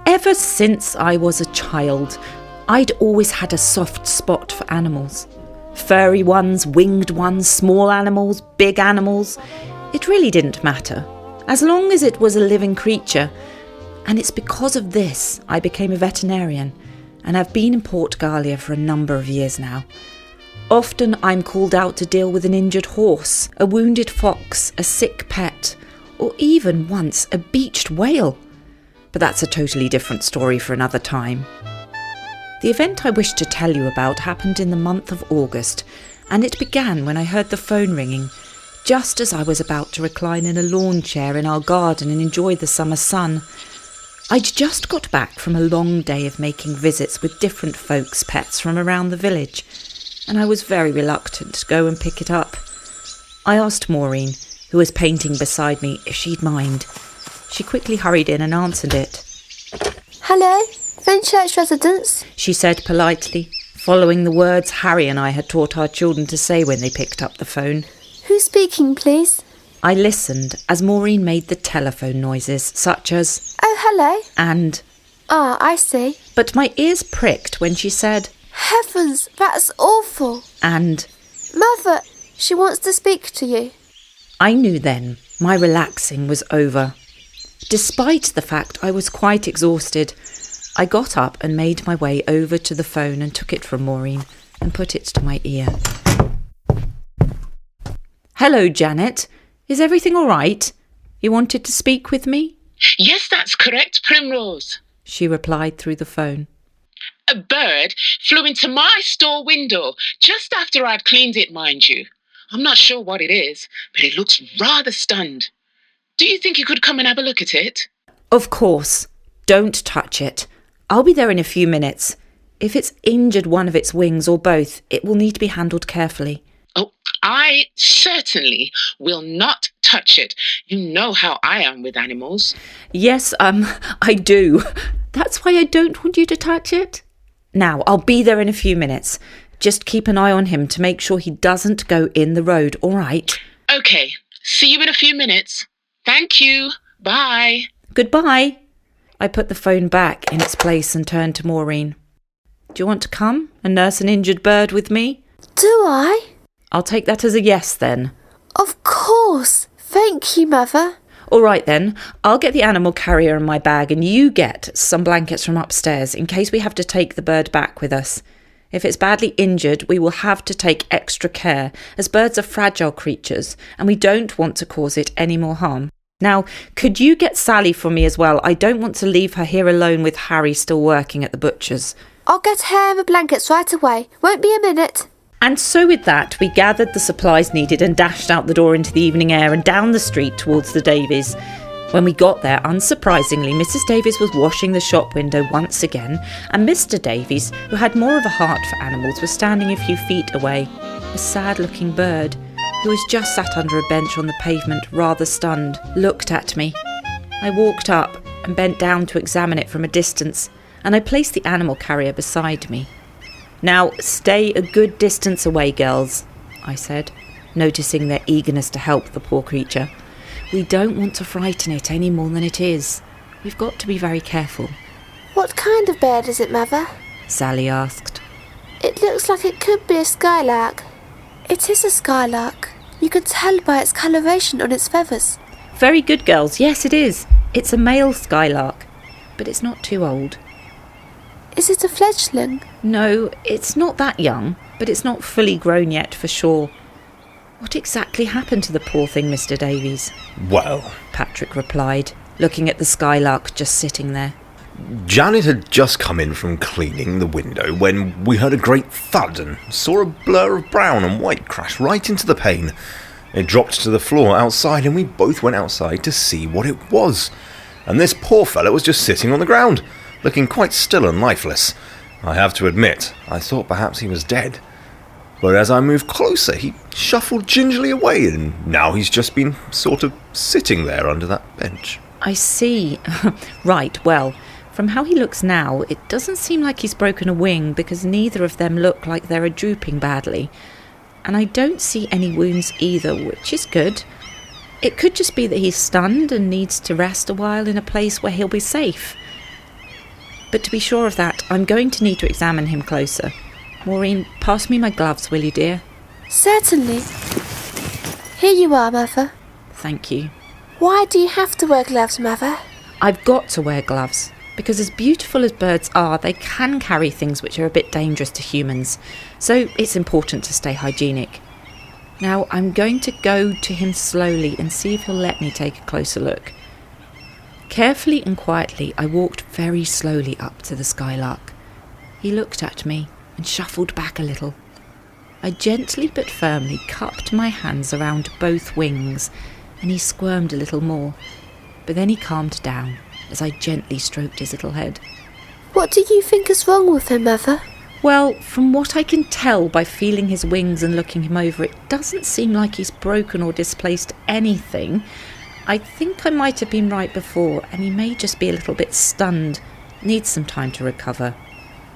Ever since I was a child, I'd always had a soft spot for animals. Furry ones, winged ones, small animals, big animals. It really didn't matter, as long as it was a living creature. And it's because of this I became a veterinarian, and I've been in Port Galia for a number of years now. Often I'm called out to deal with an injured horse, a wounded fox, a sick pet, or even once a beached whale. But that's a totally different story for another time. The event I wish to tell you about happened in the month of August, and it began when I heard the phone ringing, just as I was about to recline in a lawn chair in our garden and enjoy the summer sun. I'd just got back from a long day of making visits with different folks' pets from around the village, and I was very reluctant to go and pick it up. I asked Maureen, who was painting beside me, if she'd mind. She quickly hurried in and answered it. Hello, Fenchurch residents, she said politely, following the words Harry and I had taught our children to say when they picked up the phone. Who's speaking, please? I listened as Maureen made the telephone noises, such as, Oh, hello. And, Ah, I see. but my ears pricked when she said, Heavens, that's awful. And, Mother, she wants to speak to you. I knew then my relaxing was over. Despite the fact I was quite exhausted, I got up and made my way over to the phone and took it from Maureen and put it to my ear. Hello, Janet. Is everything all right? You wanted to speak with me? Yes, that's correct, Primrose, she replied through the phone. A bird flew into my store window just after I'd cleaned it, mind you. I'm not sure what it is, but it looks rather stunned. Do you think you could come and have a look at it? Of course. Don't touch it. I'll be there in a few minutes. If it's injured one of its wings or both, it will need to be handled carefully. Oh, I certainly will not touch it. You know how I am with animals. Yes, I do. That's why I don't want you to touch it. Now, I'll be there in a few minutes. Just keep an eye on him to make sure he doesn't go in the road, all right? Okay, see you in a few minutes. Thank you. Bye. Goodbye. I put the phone back in its place and turned to Maureen. Do you want to come and nurse an injured bird with me? Do I? I'll take that as a yes then. Of course. Thank you, Mother. All right then, I'll get the animal carrier in my bag and you get some blankets from upstairs in case we have to take the bird back with us. If it's badly injured, we will have to take extra care, as birds are fragile creatures and we don't want to cause it any more harm. Now, could you get Sally for me as well? I don't want to leave her here alone with Harry still working at the butcher's. I'll get her and the blankets right away. Won't be a minute. And so with that, we gathered the supplies needed and dashed out the door into the evening air and down the street towards the Davies. When we got there, unsurprisingly, Mrs. Davies was washing the shop window once again, and Mr. Davies, who had more of a heart for animals, was standing a few feet away, a sad-looking bird, who was just sat under a bench on the pavement, rather stunned, looked at me. I walked up and bent down to examine it from a distance, and I placed the animal carrier beside me. Now, stay a good distance away, girls, I said, noticing their eagerness to help the poor creature. We don't want to frighten it any more than it is. We've got to be very careful. What kind of bird is it, Mother? Sally asked. It looks like it could be a skylark. It is a skylark. You can tell by its coloration on its feathers. Very good, girls. Yes, it is. It's a male skylark, but it's not too old. Is it a fledgling? No, it's not that young, but it's not fully grown yet for sure. What exactly happened to the poor thing, Mr. Davies? Well, Patrick replied, looking at the skylark just sitting there. Janet had just come in from cleaning the window when we heard a great thud and saw a blur of brown and white crash right into the pane. It dropped to the floor outside and we both went outside to see what it was. And this poor fellow was just sitting on the ground, looking quite still and lifeless. I have to admit, I thought perhaps he was dead. But as I moved closer, he shuffled gingerly away and now he's just been sort of sitting there under that bench. I see. Right, well, from how he looks now, it doesn't seem like he's broken a wing because neither of them look like they're drooping badly. And I don't see any wounds either, which is good. It could just be that he's stunned and needs to rest a while in a place where he'll be safe. But to be sure of that, I'm going to need to examine him closer. Maureen, pass me my gloves, will you, dear? Certainly. Here you are, Mother. Thank you. Why do you have to wear gloves, Mother? I've got to wear gloves, because as beautiful as birds are, they can carry things which are a bit dangerous to humans. So it's important to stay hygienic. Now, I'm going to go to him slowly and see if he'll let me take a closer look. Carefully and quietly, I walked very slowly up to the skylark. He looked at me and shuffled back a little. I gently but firmly cupped my hands around both wings, and he squirmed a little more. But then he calmed down as I gently stroked his little head. What do you think is wrong with him, Mother? Well, from what I can tell by feeling his wings and looking him over, it doesn't seem like he's broken or displaced anything. I think I might have been right before, and he may just be a little bit stunned. Needs some time to recover.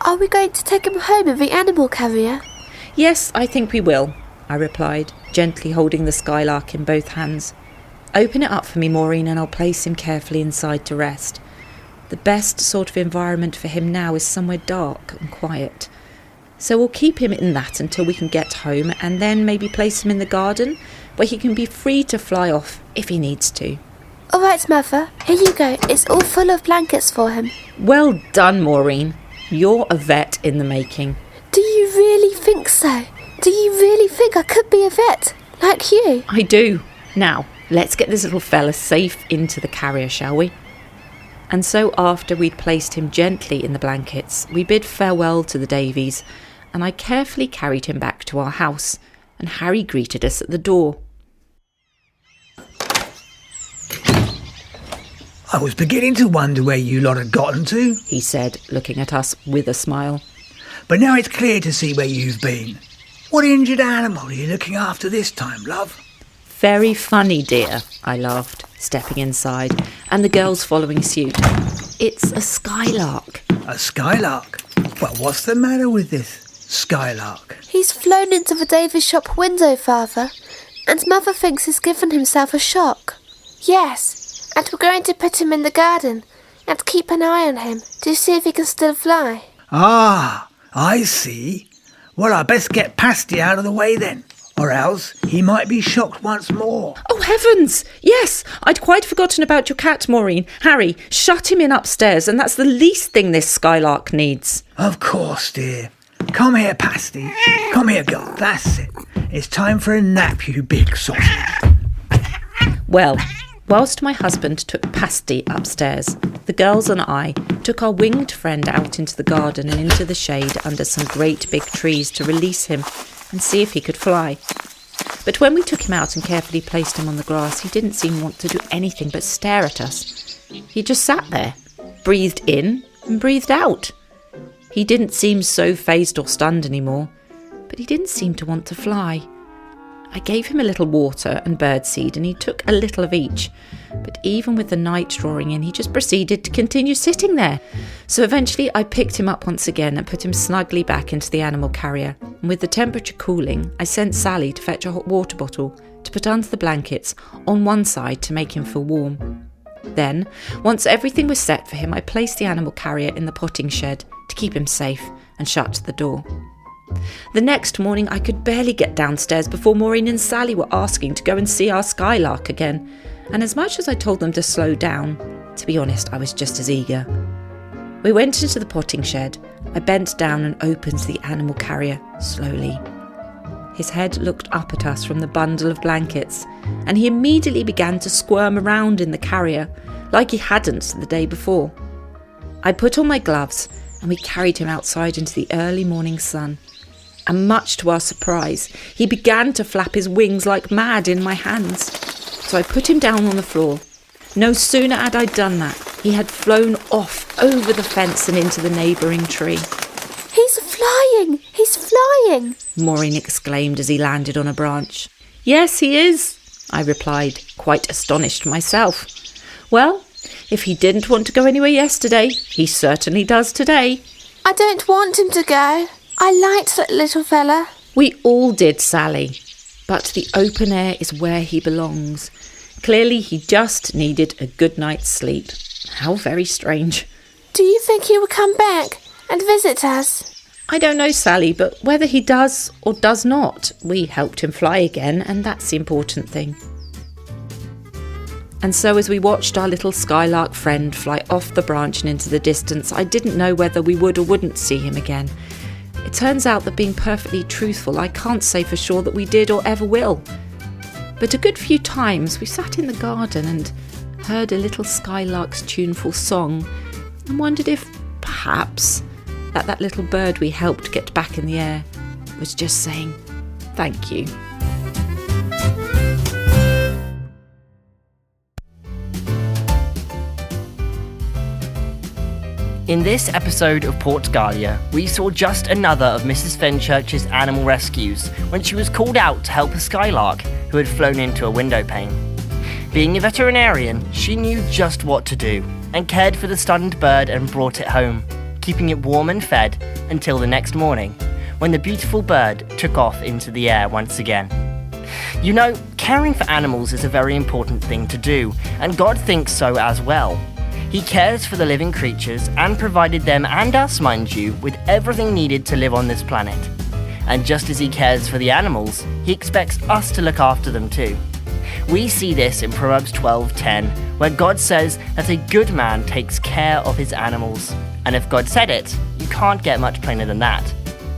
Are we going to take him home in the animal carrier? Yes, I think we will, I replied, gently holding the skylark in both hands. Open it up for me, Maureen, and I'll place him carefully inside to rest. The best sort of environment for him now is somewhere dark and quiet. So we'll keep him in that until we can get home, and then maybe place him in the garden, where he can be free to fly off if he needs to. All right, Mother. Here you go. It's all full of blankets for him. Well done, Maureen. You're a vet in the making. Do you really think so? Do you really think I could be a vet, like you? I do. Now, let's get this little fella safe into the carrier, shall we? And so after we'd placed him gently in the blankets, we bid farewell to the Davies, and I carefully carried him back to our house, and Harry greeted us at the door. I was beginning to wonder where you lot had gotten to, He said, looking at us with a smile. but now it's clear to see where you've been. What injured animal are you looking after this time, love? Very funny, dear, I laughed, stepping inside, and the girls following suit. It's a skylark. A skylark? Well, what's the matter with this skylark? He's flown into the Davies shop window, Father, and Mother thinks he's given himself a shock. Yes, and we're going to put him in the garden and keep an eye on him to see if he can still fly. Ah, I see. Well, I best get Pasty out of the way then, or else he might be shocked once more. Oh, heavens! Yes, I'd quite forgotten about your cat, Maureen. Harry, shut him in upstairs, and that's the least thing this skylark needs. Of course, dear. Come here, Pasty. Come here, girl. That's it. It's time for a nap, you big sausage. Well, whilst my husband took Pasty upstairs, the girls and I took our winged friend out into the garden and into the shade under some great big trees to release him and see if he could fly. But when we took him out and carefully placed him on the grass, he didn't seem to want to do anything but stare at us. He just sat there, breathed in and breathed out. He didn't seem so fazed or stunned anymore, but he didn't seem to want to fly. I gave him a little water and birdseed, and he took a little of each. But even with the night drawing in, he just proceeded to continue sitting there. So eventually I picked him up once again and put him snugly back into the animal carrier. And with the temperature cooling, I sent Sally to fetch a hot water bottle to put under the blankets on one side to make him feel warm. Then, once everything was set for him, I placed the animal carrier in the potting shed to keep him safe and shut the door. The next morning I could barely get downstairs before Maureen and Sally were asking to go and see our Skylark again, and as much as I told them to slow down, to be honest, I was just as eager. We went into the potting shed. I bent down and opened the animal carrier slowly. His head looked up at us from the bundle of blankets, and he immediately began to squirm around in the carrier like he hadn't the day before. I put on my gloves and we carried him outside into the early morning sun. And much to our surprise, he began to flap his wings like mad in my hands. So I put him down on the floor. No sooner had I done that, he had flown off over the fence and into the neighbouring tree. He's flying! He's flying! Maureen exclaimed as he landed on a branch. Yes, he is, I replied, quite astonished myself. Well, if he didn't want to go anywhere yesterday, he certainly does today. I don't want him to go. I liked that little fella. We all did, Sally. But the open air is where he belongs. Clearly he just needed a good night's sleep. How very strange. Do you think he will come back and visit us? I don't know, Sally, but whether he does or does not, we helped him fly again, and that's the important thing. And so as we watched our little Skylark friend fly off the branch and into the distance, I didn't know whether we would or wouldn't see him again. It turns out that being perfectly truthful, I can't say for sure that we did or ever will. But a good few times we sat in the garden and heard a little Skylark's tuneful song and wondered if, perhaps, that little bird we helped get back in the air was just saying thank you. In this episode of Port Galia, we saw just another of Mrs. Fenchurch's animal rescues when she was called out to help a Skylark who had flown into a window pane. Being a veterinarian, she knew just what to do and cared for the stunned bird and brought it home, keeping it warm and fed until the next morning, when the beautiful bird took off into the air once again. You know, caring for animals is a very important thing to do, and God thinks so as well. He cares for the living creatures and provided them, and us mind you, with everything needed to live on this planet. And just as he cares for the animals, he expects us to look after them too. We see this in Proverbs 12:10, where God says that a good man takes care of his animals. And if God said it, you can't get much plainer than that.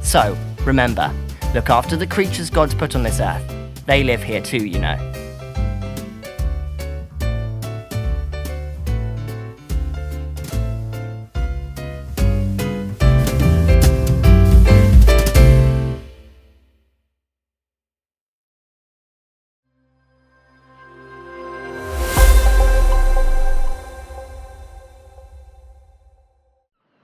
So, remember, look after the creatures God's put on this earth. They live here too, you know.